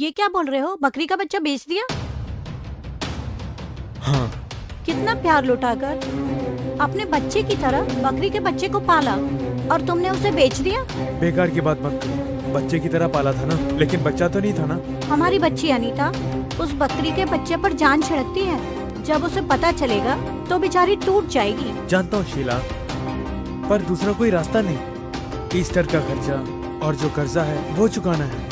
ये क्या बोल रहे हो? बकरी का बच्चा बेच दिया? हाँ। कितना प्यार लुटाकर अपने बच्चे की तरह बकरी के बच्चे को पाला और तुमने उसे बेच दिया? बेकार की बात मत करो, बच्चे की तरह पाला था ना, लेकिन बच्चा तो नहीं था ना। हमारी बच्ची अनीता उस बकरी के बच्चे पर जान छिड़कती है। जब उसे पता चलेगा तो बेचारी टूट जाएगी। जानता हूँ शीला, पर दूसरा कोई रास्ता नहीं। ईस्टर का खर्चा और जो कर्जा है वो चुकाना है।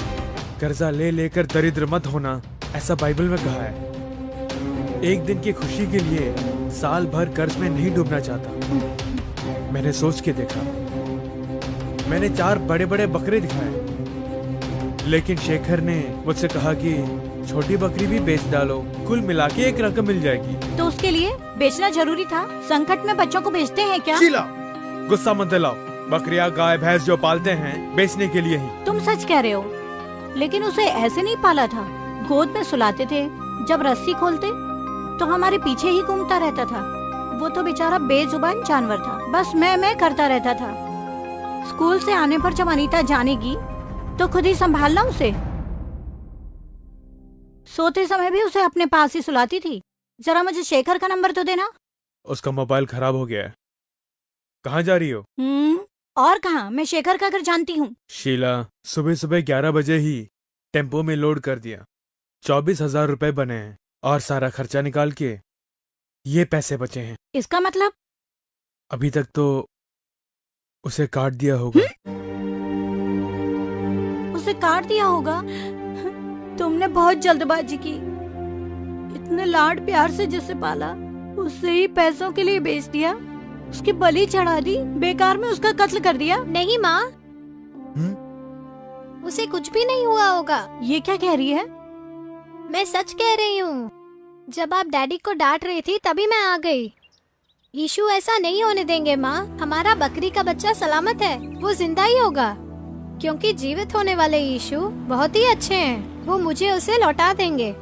कर्जा ले लेकर दरिद्र मत होना, ऐसा बाइबल में कहा है। एक दिन की खुशी के लिए साल भर कर्ज में नहीं डूबना चाहता। मैंने सोच के देखा, मैंने 4 बड़े बड़े बकरे दिखाए, लेकिन शेखर ने मुझसे कहा कि छोटी बकरी भी बेच डालो, कुल मिला के एक रकम मिल जाएगी। तो उसके लिए बेचना जरूरी था? संकट में बच्चों को बेचते हैं क्या? शीला, गुस्सा मत दिलाओ। बकरियां गाय भैंस जो पालते हैं बेचने के लिए ही। तुम सच कह रहे हो, लेकिन उसे ऐसे नहीं पाला था। गोद में सुलाते थे, जब रस्सी खोलते तो हमारे पीछे ही घूमता रहता था। वो तो बेचारा बेजुबान जानवर था, बस मैं करता रहता था। स्कूल से आने पर जब अनीता जानेगी तो खुद ही संभालना उसे। सोते समय भी उसे अपने पास ही सुलाती थी। जरा मुझे शेखर का नंबर तो देना। उसका मोबाइल खराब हो गया है। कहाँ जा रही हो? और कहाँ, मैं शेखर का घर जानती हूँ। शीला, सुबह सुबह 11 बजे ही टेम्पो में लोड कर दिया। 24,000 रुपए बने हैं और सारा खर्चा निकाल के ये पैसे बचे हैं। इसका मतलब? अभी तक तो उसे काट दिया होगा। उसे काट दिया होगा? तुमने बहुत जल्दबाजी की। इतने लाड प्यार से जिसे पाला, उससे ही पैसों के लिए बेच दिया। उसकी बलि चढ़ा दी, बेकार में उसका कत्ल कर दिया। नहीं माँ, उसे कुछ भी नहीं हुआ होगा। ये क्या कह रही है? मैं सच कह रही हूँ। जब आप डैडी को डांट रही थी तभी मैं आ गई। यीशु ऐसा नहीं होने देंगे माँ। हमारा बकरी का बच्चा सलामत है, वो जिंदा ही होगा, क्योंकि जीवित होने वाले यीशु बहुत ही अच्छे हैं। वो मुझे उसे लौटा देंगे।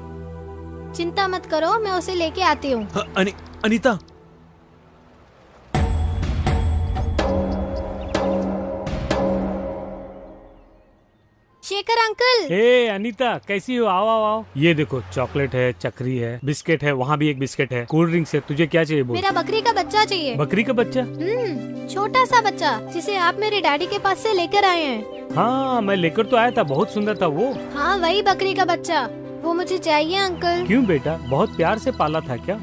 चिंता मत करो, मैं उसे लेके आती हूँ। अनीता, शेखर अंकल। हे अनीता, कैसी हो? आओ आओ आओ। ये देखो, चॉकलेट है, चक्री है, बिस्किट है, वहाँ भी एक बिस्किट है, कोल्ड ड्रिंक्स है। तुझे क्या चाहिए बोल? मेरा बकरी का बच्चा चाहिए। बकरी का बच्चा? छोटा सा बच्चा जिसे आप मेरे डैडी के पास से लेकर आए हैं। हाँ, मैं लेकर तो आया था, बहुत सुंदर था वो। हाँ, वही बकरी का बच्चा, वो मुझे चाहिए अंकल। क्यों बेटा, बहुत प्यार से पाला था क्या?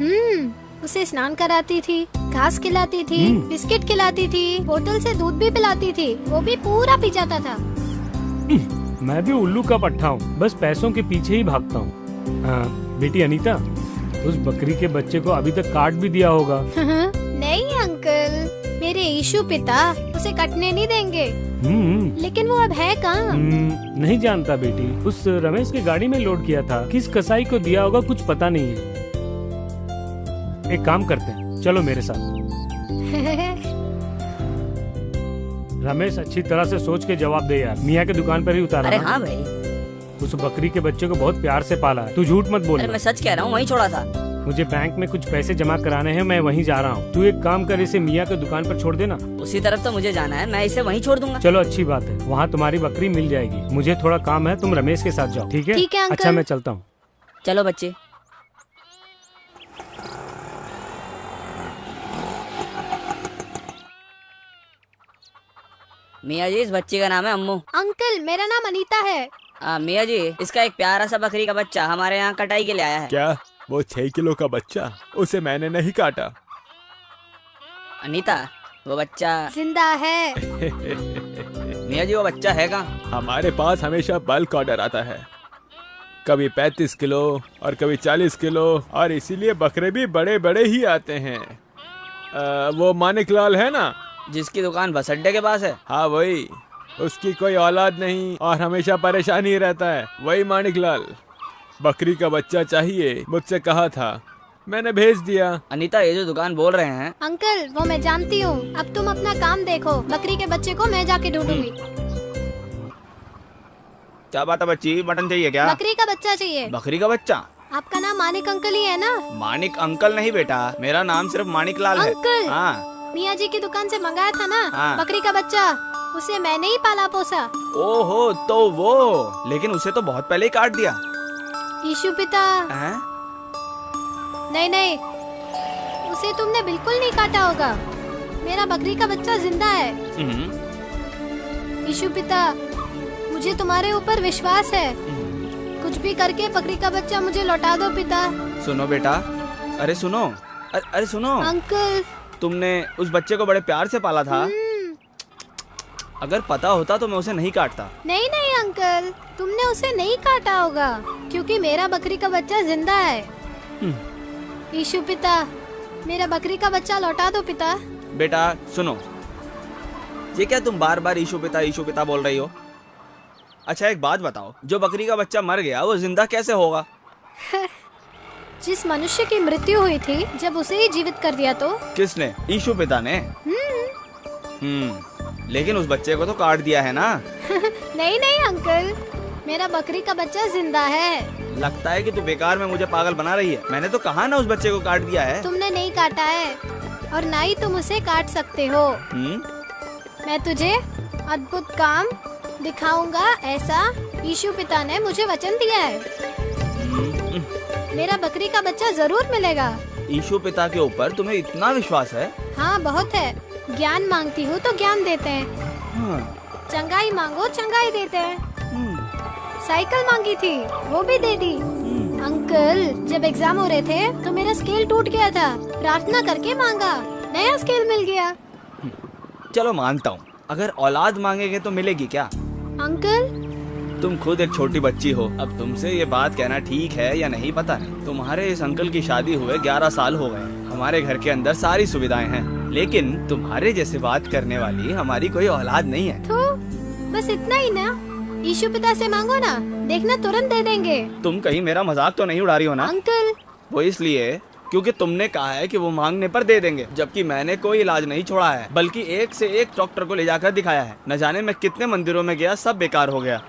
उसे स्नान कराती थी, घास खिलाती थी, बिस्किट खिलाती थी, बोतल से दूध भी पिलाती थी, वो भी पूरा पी जाता था। मैं भी उल्लू का पट्टा हूँ, बस पैसों के पीछे ही भागता हूँ। बेटी अनीता, उस बकरी के बच्चे को अभी तक काट भी दिया होगा। नहीं अंकल, मेरे यीशु पिता उसे कटने नहीं देंगे। लेकिन वो अब है कहाँ? नहीं जानता बेटी, उस रमेश की गाड़ी में लोड किया था। किस कसाई को दिया होगा कुछ पता नहीं है। एक काम करते हैं, चलो मेरे साथ। रमेश, अच्छी तरह से सोच के जवाब दे यार। मियाँ के दुकान पर ही उतारा। अरे हाँ भाई, उस बकरी के बच्चे को बहुत प्यार से पाला है। तू झूठ मत बोल। अरे मैं सच कह रहा हूँ, वहीं छोड़ा था। मुझे बैंक में कुछ पैसे जमा कराने हैं, मैं वहीं जा रहा हूँ। तू एक काम कर, इसे मियाँ के दुकान पर छोड़ देना। उसी तरफ तो मुझे जाना है, मैं इसे वहीं छोड़ दूंगा। चलो अच्छी बात है, वहाँ तुम्हारी बकरी मिल जाएगी। मुझे थोड़ा काम है, तुम रमेश के साथ जाओ। ठीक है? ठीक है अंकल। अच्छा, मैं चलता हूँ। चलो बच्चे। मियाँ जी, इस बच्ची का नाम है अम्मू। अंकल, मेरा नाम अनीता है। मियाँ जी, इसका एक प्यारा सा बकरी का बच्चा हमारे यहाँ कटाई के लिए आया है। क्या वो 6 किलो का बच्चा? उसे मैंने नहीं काटा। अनीता, वो बच्चा जिंदा है। मियाँ जी, वो बच्चा है कहाँ? हमारे पास हमेशा बल्क ऑर्डर आता है, कभी 35 किलो और कभी 40 किलो, और इसीलिए बकरे भी बड़े बड़े ही आते हैं। वो मानिक लाल है ना, जिसकी दुकान बस अड्डे के पास है? हाँ वही। उसकी कोई औलाद नहीं और हमेशा परेशान ही रहता है, वही मानिक लाल। बकरी का बच्चा चाहिए, मुझसे कहा था, मैंने भेज दिया। अनीता, ये जो दुकान बोल रहे हैं। अंकल, वो मैं जानती हूँ। अब तुम अपना काम देखो, बकरी के बच्चे को मैं जाके ढूंढूंगी। क्या बात है बच्ची, मटन चाहिए क्या? बकरी का बच्चा चाहिए। बकरी का बच्चा? आपका नाम मानिक अंकल ही है ना? मानिक अंकल नहीं बेटा, मेरा नाम सिर्फ मानिक लाल है। अंकल, हाँ, मियाँ जी की दुकान से मंगाया था ना? हाँ। बकरी का बच्चा। उसे मैंने ही पाला पोसा। ओहो, तो वो, लेकिन उसे तो बहुत पहले ही काट दिया। यीशु पिता, हैं? नहीं नहीं, उसे तुमने बिल्कुल नहीं काटा होगा। मेरा बकरी का बच्चा जिंदा है। यीशु पिता, मुझे तुम्हारे ऊपर विश्वास है। कुछ भी करके बकरी का बच्चा मुझे लौटा दो पिता। सुनो बेटा, अरे सुनो, अरे सुनो, अंकल, तुमने उस बच्चे को बड़े प्यार से पाला था। अगर पता होता तो मैं उसे नहीं काटता। नहीं नहीं अंकल, तुमने उसे नहीं काटा होगा क्योंकि मेरा बकरी का बच्चा जिंदा है। यीशु पिता, मेरा बकरी का बच्चा लौटा दो पिता। बेटा सुनो, ये क्या तुम बार बार यीशु पिता बोल रही हो? अच्छा एक बात बताओ, जो बकरी का बच्चा मर गया वो जिंदा कैसे होगा? जिस मनुष्य की मृत्यु हुई थी, जब उसे ही जीवित कर दिया तो? किसने? यीशु पिता ने? लेकिन उस बच्चे को तो काट दिया है ना? नहीं नहीं अंकल, मेरा बकरी का बच्चा जिंदा है। लगता है कि तू बेकार में मुझे पागल बना रही है। मैंने तो कहा ना उस बच्चे को काट दिया है। तुमने नहीं काटा है और ना ही तुम उसे काट सकते हो। मैं तुझे अद्भुत काम दिखाऊंगा, ऐसा यीशु पिता ने मुझे वचन दिया है। मेरा बकरी का बच्चा जरूर मिलेगा। यीशु पिता के ऊपर तुम्हें इतना विश्वास है? हाँ बहुत है। ज्ञान मांगती हूँ तो ज्ञान देते हैं। चंगाई मांगो चंगाई देते हैं। साइकिल मांगी थी, वो भी दे दी। अंकल, जब एग्जाम हो रहे थे तो मेरा स्केल टूट गया था। प्रार्थना करके मांगा, नया स्केल मिल गया। चलो मानता हूँ, अगर औलाद मांगेंगे तो मिलेगी क्या? अंकल, तुम खुद एक छोटी बच्ची हो। अब तुमसे ये बात कहना ठीक है या नहीं पता नहीं। तुम्हारे इस अंकल की शादी हुए 11 साल हो गए। हमारे घर के अंदर सारी सुविधाएं हैं, लेकिन तुम्हारे जैसे बात करने वाली हमारी कोई औलाद नहीं है। तो बस इतना ही ना? यीशु पिता से मांगो ना, देखना तुरंत दे देंगे। तुम कहीं मेरा मजाक तो नहीं उड़ा रही हो ना? अंकल, वो इसलिए क्योंकि तुमने कहा है कि वो मांगने पर दे देंगे, जबकि मैंने कोई इलाज नहीं छोड़ा है, बल्कि एक से एक डॉक्टर को ले जाकर दिखाया है। न जाने मैं कितने मंदिरों में गया, सब बेकार हो गया।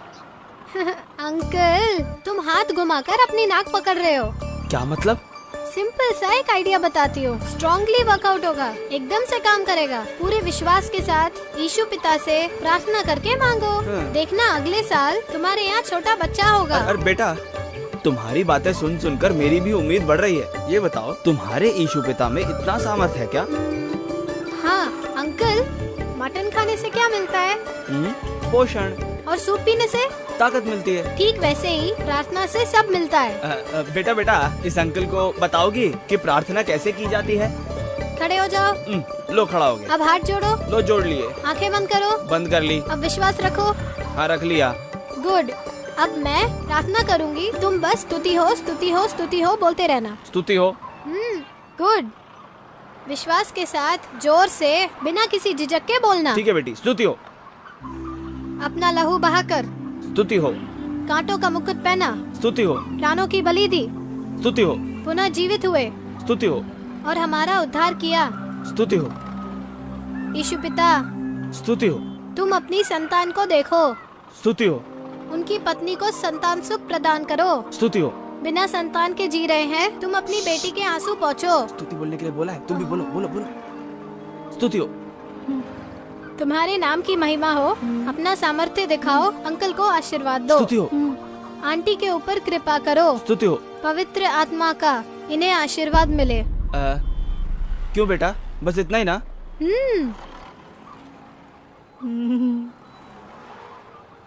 अंकल, तुम हाथ घुमाकर अपनी नाक पकड़ रहे हो। क्या मतलब? सिंपल सा एक आइडिया बताती हूँ, स्ट्रॉन्गली वर्कआउट होगा, एकदम से काम करेगा। पूरे विश्वास के साथ यीशु पिता से प्रार्थना करके मांगो। देखना अगले साल तुम्हारे यहाँ छोटा बच्चा होगा। अरे बेटा, तुम्हारी बातें सुन सुनकर मेरी भी उम्मीद बढ़ रही है। ये बताओ, तुम्हारे यीशु पिता में इतना सामर्थ है क्या? हाँ अंकल, मटन खाने से क्या मिलता है? पोषण। और सूप पीने से ताकत मिलती है। ठीक वैसे ही प्रार्थना से सब मिलता है। बेटा, इस अंकल को बताओगी कि प्रार्थना कैसे की जाती है? खड़े हो जाओ। लो खड़ा हो गया। अब हाथ जोड़ो। लो जोड़ लिए। आंखें बंद करो। बंद कर ली। अब विश्वास रखो। हाँ रख लिया। गुड। अब मैं प्रार्थना करूंगी, तुम बस स्तुति हो स्तुति हो स्तुति हो बोलते रहना। स्तुति हो। गुड। विश्वास के साथ जोर से बिना किसी झिझक के बोलना। ठीक है बेटी, स्तुति हो। अपना लहू बहाकर स्तुति हो। कांटों का मुकुट पहना। स्तुति हो। प्राणों की बलि दी। स्तुति हो। पुनः जीवित हुए। स्तुति हो। और हमारा उद्धार किया। स्तुति हो। यीशु पिता, स्तुति हो। तुम अपनी संतान को देखो। स्तुति हो। उनकी पत्नी को संतान सुख प्रदान करो। स्तुति हो। बिना संतान के जी रहे हैं, तुम अपनी बेटी के आंसू पोंछो। स्तुति बोलने के लिए बोला है, तुम भी बोलो बोलो बोलो। स्तुति हो। तुम्हारे नाम की महिमा हो, अपना सामर्थ्य दिखाओ, अंकल को आशीर्वाद दो। स्तुति हो। आंटी के ऊपर कृपा करो। स्तुति हो। पवित्र आत्मा का इन्हें आशीर्वाद मिले। क्यों बेटा, बस इतना ही ना?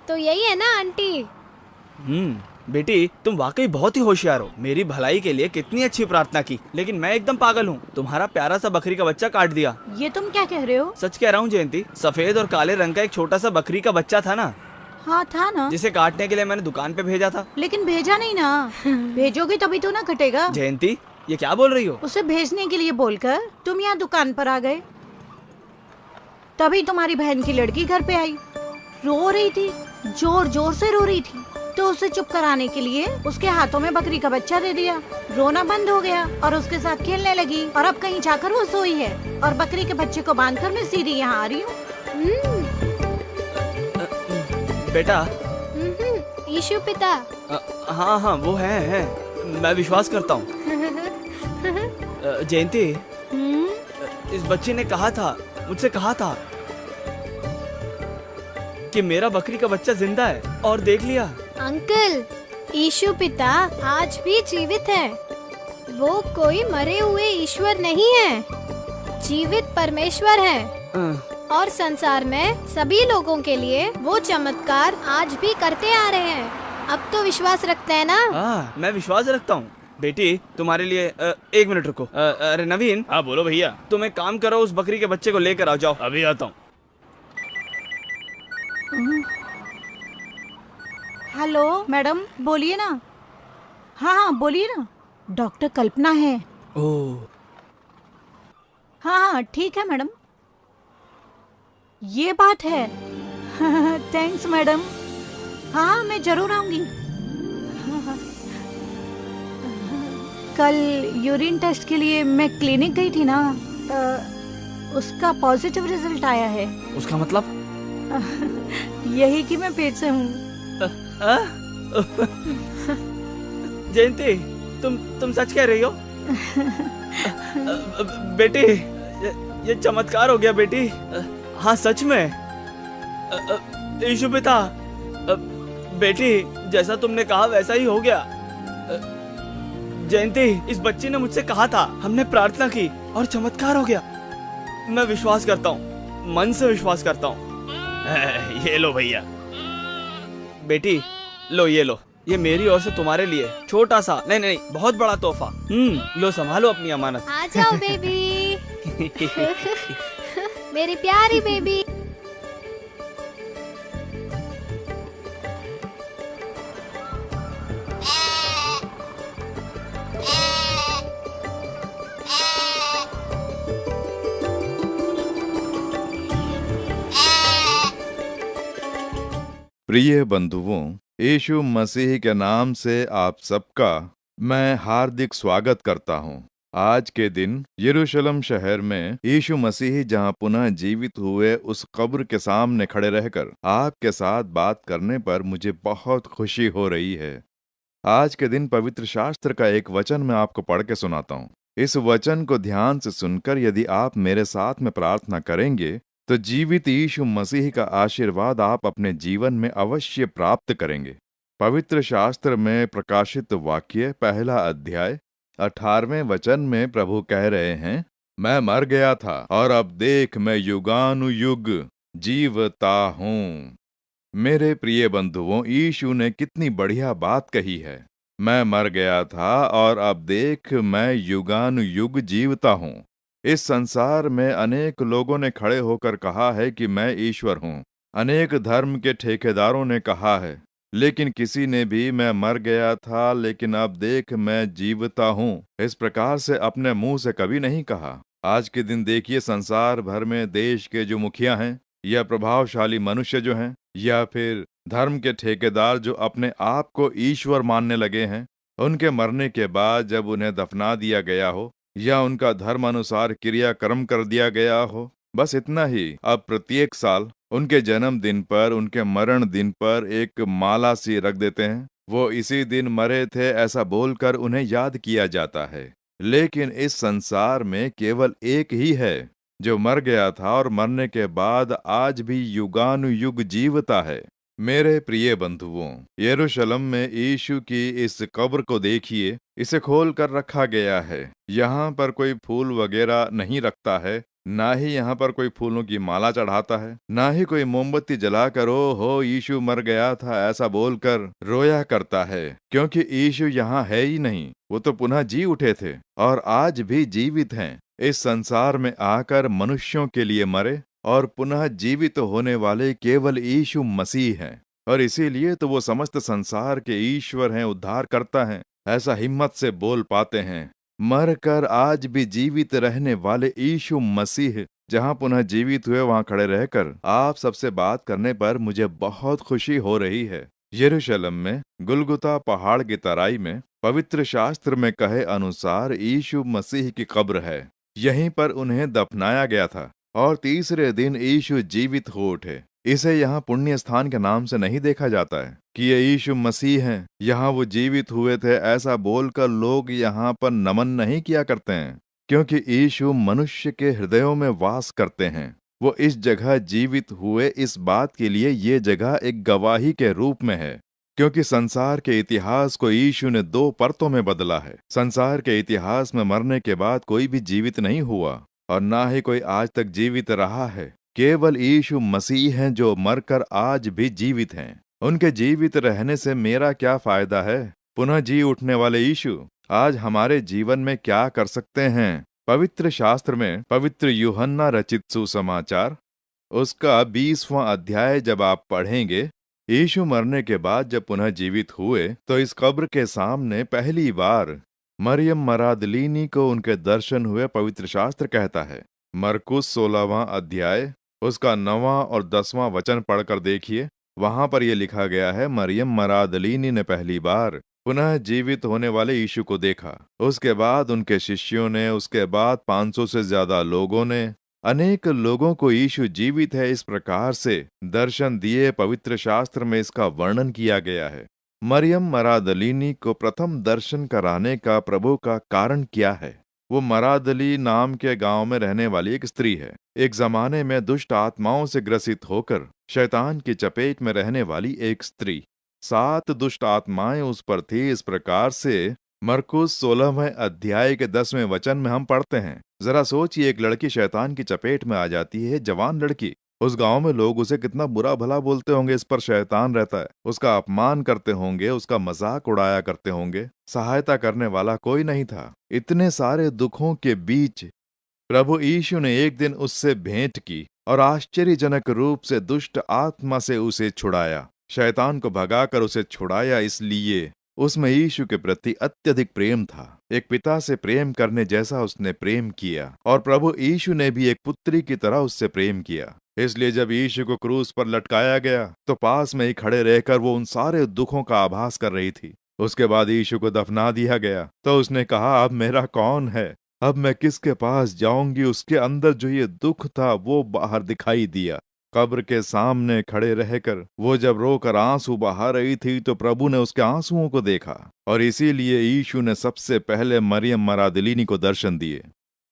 तो यही है ना आंटी? बेटी, तुम वाकई बहुत ही होशियार हो। मेरी भलाई के लिए कितनी अच्छी प्रार्थना की, लेकिन मैं एकदम पागल हूँ। तुम्हारा प्यारा सा बकरी का बच्चा काट दिया। ये तुम क्या कह रहे हो? सच कह रहा हूँ जयंती, सफेद और काले रंग का एक छोटा सा बकरी का बच्चा था ना, हाँ था ना, जिसे काटने के लिए मैंने दुकान पे भेजा था। लेकिन भेजा नहीं ना। भेजोगे तभी तो ना कटेगा। जयंती, ये क्या बोल रही हो? उसे भेजने के लिए बोलकर तुम यहाँ दुकान पर आ गए, तभी तुम्हारी बहन की लड़की घर पे आई। रो रही थी, जोर जोर से रो रही थी, तो उसे चुप कराने के लिए उसके हाथों में बकरी का बच्चा दे दिया। रोना बंद हो गया और उसके साथ खेलने लगी, और अब कहीं जाकर वो सोई है, और बकरी के बच्चे को बांधकर मैं सीधी यहाँ आ रही हूँ। बेटा। यीशु पिता। हाँ हाँ वो है, मैं विश्वास करता हूँ। जयंती, इस बच्चे ने कहा था, मुझसे कहा था कि मेरा बकरी का बच्चा जिंदा है और देख लिया। अंकल, यीशु पिता आज भी जीवित है। वो कोई मरे हुए ईश्वर नहीं है, जीवित परमेश्वर है। और संसार में सभी लोगों के लिए वो चमत्कार आज भी करते आ रहे हैं। अब तो विश्वास रखते हैं ना? मैं विश्वास रखता हूँ। बेटी, तुम्हारे लिए 1 मिनट रुको। अरे नवीन। हाँ बोलो भैया। तुम एक काम करो, उस बकरी के बच्चे को लेकर आओ। जाओ, अभी आता हूँ। हेलो मैडम, बोलिए ना। हाँ हाँ बोलिए ना। डॉक्टर कल्पना है। ओह, हाँ हाँ ठीक है मैडम, ये बात है। Thanks madam. हाँ मैं जरूर आऊंगी। कल यूरिन टेस्ट के लिए मैं क्लिनिक गई थी ना, उसका पॉजिटिव रिजल्ट आया है। उसका मतलब? यही कि मैं पेट से हूँ। जयंती, तुम सच कह रही हो? बेटी, ये चमत्कार हो गया बेटी। हाँ सच में। यीशु पिता, बेटी जैसा तुमने कहा वैसा ही हो गया। जयंती, इस बच्ची ने मुझसे कहा था, हमने प्रार्थना की और चमत्कार हो गया। मैं विश्वास करता हूँ, मन से विश्वास करता हूँ। ये लो भैया। बेटी लो, ये लो, ये मेरी ओर से तुम्हारे लिए छोटा सा, नहीं नहीं बहुत बड़ा तोहफा। लो संभालो अपनी अमानत। आ जाओ बेबी। मेरी प्यारी बेबी। प्रिय बंधुओं, यीशु मसीह के नाम से आप सबका मैं हार्दिक स्वागत करता हूं। आज के दिन यरूशलेम शहर में यीशु मसीह जहां पुनः जीवित हुए उस कब्र के सामने खड़े रहकर आपके साथ बात करने पर मुझे बहुत खुशी हो रही है। आज के दिन पवित्र शास्त्र का एक वचन मैं आपको पढ़ के सुनाता हूं। इस वचन को ध्यान से सुनकर यदि आप मेरे साथ में प्रार्थना करेंगे तो जीवित यीशु मसीह का आशीर्वाद आप अपने जीवन में अवश्य प्राप्त करेंगे। पवित्र शास्त्र में प्रकाशित वाक्य 1 अध्याय 18वें वचन में प्रभु कह रहे हैं, मैं मर गया था और अब देख मैं युगानुयुग जीवता हूँ। मेरे प्रिय बंधुओं, यीशु ने कितनी बढ़िया बात कही है। मैं मर गया था और अब देख मैं युगानुयुग जीवता हूँ। इस संसार में अनेक लोगों ने खड़े होकर कहा है कि मैं ईश्वर हूँ। अनेक धर्म के ठेकेदारों ने कहा है, लेकिन किसी ने भी मैं मर गया था लेकिन अब देख मैं जीवता हूँ इस प्रकार से अपने मुंह से कभी नहीं कहा। आज के दिन देखिए, संसार भर में देश के जो मुखिया हैं या प्रभावशाली मनुष्य जो हैं या फिर धर्म के ठेकेदार जो अपने आप को ईश्वर मानने लगे हैं, उनके मरने के बाद जब उन्हें दफना दिया गया हो या उनका धर्म अनुसार क्रियाक्रम कर दिया गया हो, बस इतना ही, अब प्रत्येक साल उनके जन्मदिन पर, उनके मरण दिन पर एक माला सी रख देते हैं। वो इसी दिन मरे थे ऐसा बोलकर उन्हें याद किया जाता है। लेकिन इस संसार में केवल एक ही है जो मर गया था और मरने के बाद आज भी युगानुयुग जीवता है। मेरे प्रिय बंधुओं, यरूशलेम में यीशु की इस कब्र को देखिए, इसे खोल कर रखा गया है। यहाँ पर कोई फूल वगैरह नहीं रखता है, ना ही यहाँ पर कोई फूलों की माला चढ़ाता है, ना ही कोई मोमबत्ती जलाकर ओ हो यीशु मर गया था ऐसा बोलकर रोया करता है, क्योंकि यीशु यहाँ है ही नहीं। वो तो पुनः जी उठे थे और आज भी जीवित हैं। इस संसार में आकर मनुष्यों के लिए मरे और पुनः जीवित होने वाले केवल यीशु मसीह हैं, और इसीलिए तो वो समस्त संसार के ईश्वर हैं, उद्धार करता है, ऐसा हिम्मत से बोल पाते हैं। मरकर आज भी जीवित रहने वाले यीशु मसीह जहां पुनः जीवित हुए वहां खड़े रहकर आप सबसे बात करने पर मुझे बहुत खुशी हो रही है। यरूशलेम में गुलगुता पहाड़ की तराई में पवित्र शास्त्र में कहे अनुसार यीशु मसीह की कब्र है। यहीं पर उन्हें दफनाया गया था और तीसरे दिन यीशु जीवित हो उठे। इसे यहाँ पुण्य स्थान के नाम से नहीं देखा जाता है कि ये यीशु मसीह हैं, यहाँ वो जीवित हुए थे ऐसा बोलकर लोग यहाँ पर नमन नहीं किया करते हैं, क्योंकि यीशु मनुष्य के हृदयों में वास करते हैं। वो इस जगह जीवित हुए इस बात के लिए ये जगह एक गवाही के रूप में है, क्योंकि संसार के इतिहास को यीशु ने 2 परतों में बदला है। संसार के इतिहास में मरने के बाद कोई भी जीवित नहीं हुआ और ना ही कोई आज तक जीवित रहा है। केवल यीशु मसीह हैं जो मरकर आज भी जीवित हैं। उनके जीवित रहने से मेरा क्या फायदा है? पुनः जी उठने वाले यीशु आज हमारे जीवन में क्या कर सकते हैं? पवित्र शास्त्र में पवित्र यूहन्ना रचित सुसमाचार उसका 20वां अध्याय जब आप पढ़ेंगे, यीशु मरने के बाद जब पुनः जीवित हुए तो इस कब्र के सामने पहली बार मरियम मरादलीनी को उनके दर्शन हुए। पवित्र शास्त्र कहता है, मरकुस 16वां अध्याय उसका 9वां और 10वां वचन पढ़कर देखिए। वहां पर यह लिखा गया है, मरियम मरादलीनी ने पहली बार पुनः जीवित होने वाले यीशु को देखा। उसके बाद उनके शिष्यों ने, उसके बाद 500 से ज्यादा लोगों ने, अनेक लोगों को यीशु जीवित है इस प्रकार से दर्शन दिए। पवित्र शास्त्र में इसका वर्णन किया गया है। मरियम मरादलीनी को प्रथम दर्शन कराने का प्रभु का कारण क्या है? वो मरादली नाम के गांव में रहने वाली एक स्त्री है। एक जमाने में दुष्ट आत्माओं से ग्रसित होकर शैतान की चपेट में रहने वाली एक स्त्री। 7 दुष्ट आत्माएं उस पर थी। इस प्रकार से मरकुस 16वें अध्याय के 10वें वचन में हम पढ़ते हैं। जरा सोचिए, एक लड़की शैतान की चपेट में आ जाती है, जवान लड़की। उस गांव में लोग उसे कितना बुरा भला बोलते होंगे, इस पर शैतान रहता है, उसका अपमान करते होंगे, उसका मजाक उड़ाया करते होंगे। सहायता करने वाला कोई नहीं था। इतने सारे दुखों के बीच प्रभु यीशु ने एक दिन उससे भेंट की और आश्चर्यजनक रूप से दुष्ट आत्मा से उसे छुड़ाया। शैतान को भगाकर उसे छुड़ाया, इसलिए उसमें यीशु के प्रति अत्यधिक प्रेम था। एक पिता से प्रेम करने जैसा उसने प्रेम किया और प्रभु यीशु ने भी एक पुत्री की तरह उससे प्रेम किया। इसलिए जब यीशु को क्रूस पर लटकाया गया तो पास में ही खड़े रहकर वो उन सारे दुखों का आभास कर रही थी। उसके बाद यीशु को दफना दिया गया तो उसने कहा, अब मेरा कौन है? अब मैं किसके पास जाऊंगी? उसके अंदर जो ये दुख था वो बाहर दिखाई दिया। कब्र के सामने खड़े रहकर वो जब रोकर आंसू बहा रही थी तो प्रभु ने उसके आंसुओं को देखा और इसीलिए यीशु ने सबसे पहले मरियम मरादलीनी को दर्शन दिए।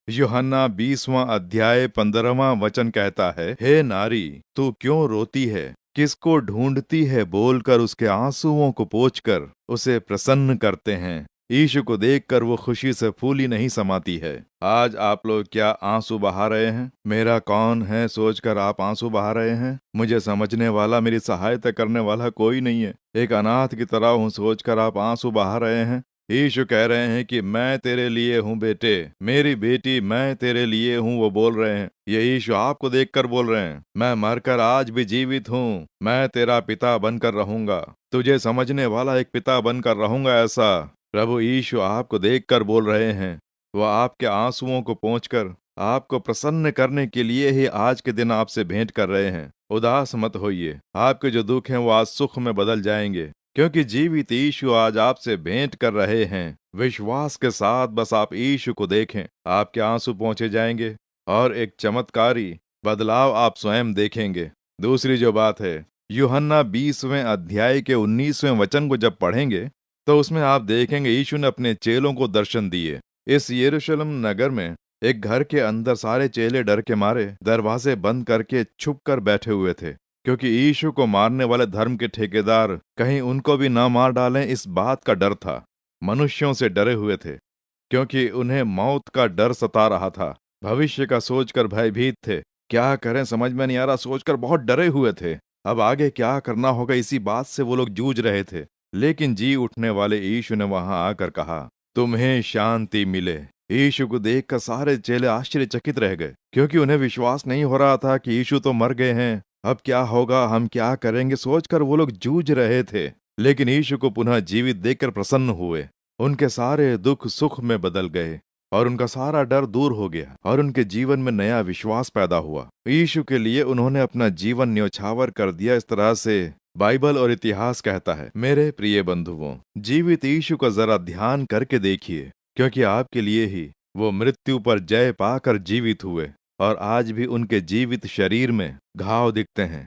यूहन्ना 20वां अध्याय 15वां वचन कहता है, हे नारी, तू क्यों रोती है? किसको ढूंढती है? बोलकर उसके आंसुओं को पोंछकर उसे प्रसन्न करते हैं। यीशु को देखकर वो खुशी से फूली नहीं समाती है। आज आप लोग क्या आंसू बहा रहे हैं? मेरा कौन है सोचकर आप आंसू बहा रहे हैं? मुझे समझने वाला, मेरी सहायता करने वाला कोई नहीं है, एक अनाथ की तरह हूँ सोचकर आप आंसू बहा रहे हैं। यीशु कह रहे हैं कि मैं तेरे लिए हूँ बेटे, मेरी बेटी, मैं तेरे लिए हूँ। वो बोल रहे हैं, ये यीशु आपको देखकर बोल रहे हैं, मैं मरकर आज भी जीवित हूँ, मैं तेरा पिता बनकर रहूंगा, तुझे समझने वाला एक पिता बनकर रहूंगा। ऐसा प्रभु यीशु आपको देखकर बोल रहे हैं। वह आपके आंसुओं को पोंछकर आपको प्रसन्न करने के लिए ही आज के दिन आपसे भेंट कर रहे हैं। उदास मत होइए, आपके जो दुख हैं वो आज सुख में बदल जाएंगे, क्योंकि जीवित यीशु आज आपसे भेंट कर रहे हैं। विश्वास के साथ बस आप यीशु को देखें, आपके आंसू पहुंचे जाएंगे और एक चमत्कारी बदलाव आप स्वयं देखेंगे। दूसरी जो बात है, यूहन्ना 20वें अध्याय के 19वें वचन को जब पढ़ेंगे तो उसमें आप देखेंगे यीशु ने अपने चेलों को दर्शन दिए। इस यरूशलेम नगर में एक घर के अंदर सारे चेले डर के मारे दरवाजे बंद करके छुप कर बैठे हुए थे, क्योंकि यीशु को मारने वाले धर्म के ठेकेदार कहीं उनको भी न मार डालें, इस बात का डर था। मनुष्यों से डरे हुए थे, क्योंकि उन्हें मौत का डर सता रहा था। भविष्य का सोचकर भयभीत थे, क्या करें समझ में नहीं आ रहा सोचकर बहुत डरे हुए थे। अब आगे क्या करना होगा इसी बात से वो लोग जूझ रहे थे। लेकिन जी उठने वाले यीशु ने वहां आकर कहा, तुम्हें शांति मिले। यीशु को देखकर सारे चेले आश्चर्यचकित रह गए, क्योंकि उन्हें विश्वास नहीं हो रहा था कि यीशु तो मर गए हैं, अब क्या होगा, हम क्या करेंगे, सोचकर वो लोग जूझ रहे थे। लेकिन यीशु को पुनः जीवित देखकर प्रसन्न हुए। उनके सारे दुख सुख में बदल गए और उनका सारा डर दूर हो गया और उनके जीवन में नया विश्वास पैदा हुआ। यीशु के लिए उन्होंने अपना जीवन न्योछावर कर दिया। इस तरह से बाइबल और इतिहास कहता है। मेरे प्रिय बंधुओं, जीवित यीशु का जरा ध्यान करके देखिए, क्योंकि आपके लिए ही वो मृत्यु पर जय पाकर जीवित हुए और आज भी उनके जीवित शरीर में घाव दिखते हैं,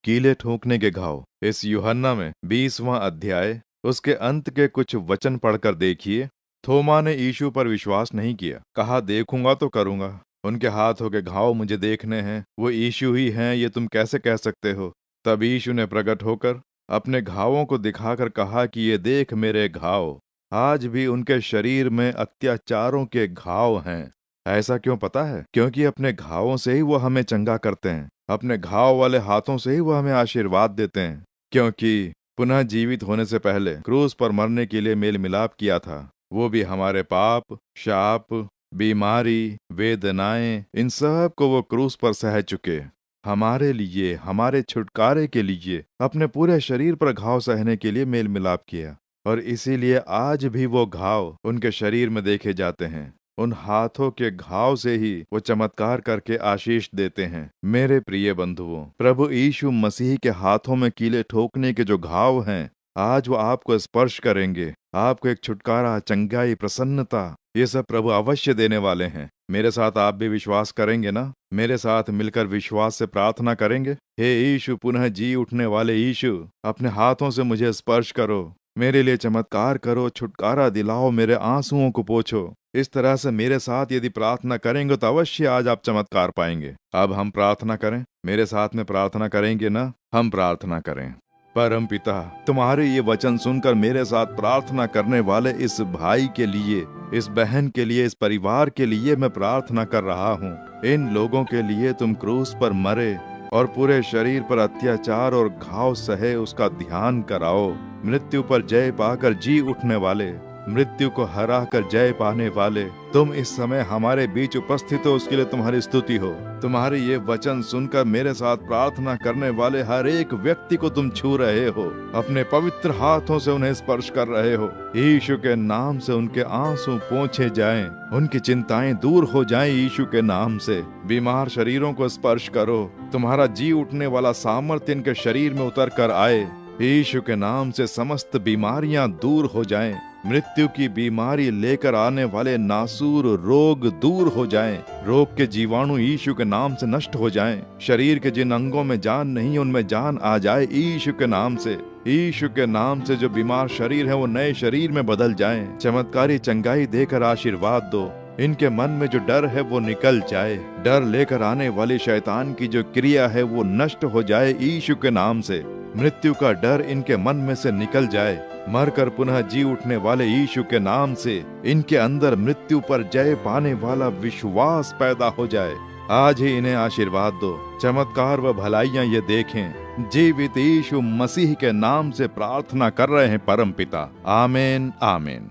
कीले ठोकने के घाव। इस यूहन्ना में 20वां अध्याय उसके अंत के कुछ वचन पढ़कर देखिए। थोमा ने यीशु पर विश्वास नहीं किया, कहा देखूंगा तो करूंगा। उनके हाथों के घाव मुझे देखने हैं, वो यीशु ही हैं, ये तुम कैसे कह सकते हो? तब यीशु ने प्रकट होकर अपने घावों को दिखाकर कहा कि ये देख मेरे घाव, आज भी उनके शरीर में अत्याचारों के घाव हैं। ऐसा क्यों पता है? क्योंकि अपने घावों से ही वो हमें चंगा करते हैं, अपने घाव वाले हाथों से ही वो हमें आशीर्वाद देते हैं। क्योंकि पुनः जीवित होने से पहले क्रूस पर मरने के लिए मेल मिलाप किया था, वो भी हमारे पाप, शाप, बीमारी, वेदनाएं, इन सब को वो क्रूस पर सह चुके। हमारे लिए, हमारे छुटकारे के लिए अपने पूरे शरीर पर घाव सहने के लिए मेल मिलाप किया, और इसीलिए आज भी वो घाव उनके शरीर में देखे जाते हैं। उन हाथों के घाव से ही वो चमत्कार करके आशीष देते हैं। मेरे प्रिय बंधुओं, प्रभु यीशु मसीह के हाथों में कीले ठोकने के जो घाव हैं, आज वो आपको स्पर्श करेंगे, आपको एक छुटकारा, चंगाई, प्रसन्नता, ये सब प्रभु अवश्य देने वाले हैं। मेरे साथ आप भी विश्वास करेंगे ना? मेरे साथ मिलकर विश्वास से प्रार्थना करेंगे। हे यीशु, पुनः जी उठने वाले यीशु, अपने हाथों से मुझे स्पर्श करो, मेरे लिए चमत्कार करो, छुटकारा दिलाओ, मेरे आंसुओं को पोंछो। इस तरह से मेरे साथ यदि प्रार्थना करेंगे तो अवश्य आज आप चमत्कार पाएंगे। अब हम प्रार्थना करें, मेरे साथ में प्रार्थना करेंगे ना? हम प्रार्थना करें। परम पिता, तुम्हारे ये वचन सुनकर मेरे साथ प्रार्थना करने वाले इस भाई के लिए, इस बहन के लिए, इस परिवार के लिए मैं प्रार्थना कर रहा हूँ। इन लोगों के लिए तुम क्रूस पर मरे और पूरे शरीर पर अत्याचार और घाव सहे, उसका ध्यान कराओ। मृत्यु पर जय पाकर जी उठने वाले, मृत्यु को हरा कर जय पाने वाले तुम इस समय हमारे बीच उपस्थित हो, उसके लिए तुम्हारी स्तुति हो। तुम्हारे ये वचन सुनकर मेरे साथ प्रार्थना करने वाले हर एक व्यक्ति को तुम छू रहे हो, अपने पवित्र हाथों से उन्हें स्पर्श कर रहे हो। यीशु के नाम से उनके आंसू पोंछे जाएं, उनकी चिंताएं दूर हो जाएं। यीशु के नाम से बीमार शरीरों को स्पर्श करो, तुम्हारा जी उठने वाला सामर्थ्य इनके शरीर में उतर कर आए। यीशु के नाम से समस्त बीमारियां दूर हो जाएं, मृत्यु की बीमारी लेकर आने वाले नासूर रोग दूर हो जाएं, रोग के जीवाणु यीशु के नाम से नष्ट हो जाएं, शरीर के जिन अंगों में जान नहीं उनमें जान आ जाए यीशु के नाम से। यीशु के नाम से जो बीमार शरीर है वो नए शरीर में बदल जाएं, चमत्कारी चंगाई देकर आशीर्वाद दो। इनके मन में जो डर है वो निकल जाए, डर लेकर आने वाली शैतान की जो क्रिया है वो नष्ट हो जाए यीशु के नाम से। मृत्यु का डर इनके मन में से निकल जाए, मरकर पुनः जी उठने वाले यीशु के नाम से इनके अंदर मृत्यु पर जय पाने वाला विश्वास पैदा हो जाए। आज ही इन्हें आशीर्वाद दो, चमत्कार व भलाइयां ये देखें। जीवित यीशु मसीह के नाम से प्रार्थना कर रहे हैं परम पिता, आमीन आमीन।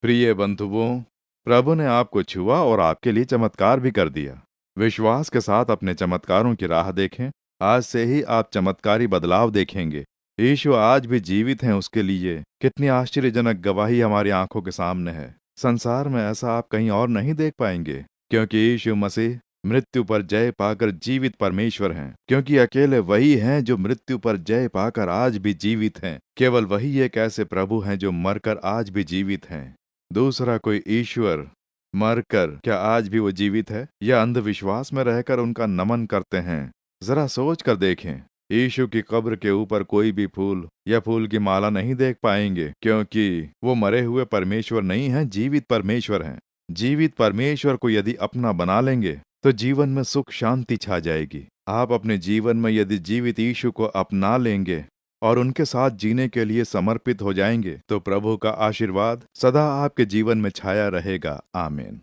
प्रिय बंधुओं, प्रभु ने आपको छुआ और आपके लिए चमत्कार भी कर दिया। विश्वास के साथ अपने चमत्कारों की राह देखें। आज से ही आप चमत्कारी बदलाव देखेंगे। यीशु आज भी जीवित हैं, उसके लिए कितनी आश्चर्यजनक गवाही हमारी आंखों के सामने है। संसार में ऐसा आप कहीं और नहीं देख पाएंगे, क्योंकि यीशु मसीह मृत्यु पर जय पाकर जीवित परमेश्वर हैं, क्योंकि अकेले वही हैं जो मृत्यु पर जय पाकर आज भी जीवित हैं। केवल वही एक ऐसे प्रभु हैं जो मरकर आज भी जीवित हैं। दूसरा कोई ईश्वर मरकर क्या आज भी वो जीवित है, या अंधविश्वास में रहकर उनका नमन करते हैं? जरा सोच कर देखें। यीशु की कब्र के ऊपर कोई भी फूल या फूल की माला नहीं देख पाएंगे, क्योंकि वो मरे हुए परमेश्वर नहीं हैं, जीवित परमेश्वर हैं। जीवित परमेश्वर को यदि अपना बना लेंगे तो जीवन में सुख शांति छा जाएगी। आप अपने जीवन में यदि जीवित यीशु को अपना लेंगे और उनके साथ जीने के लिए समर्पित हो जाएंगे तो प्रभु का आशीर्वाद सदा आपके जीवन में छाया रहेगा। आमीन।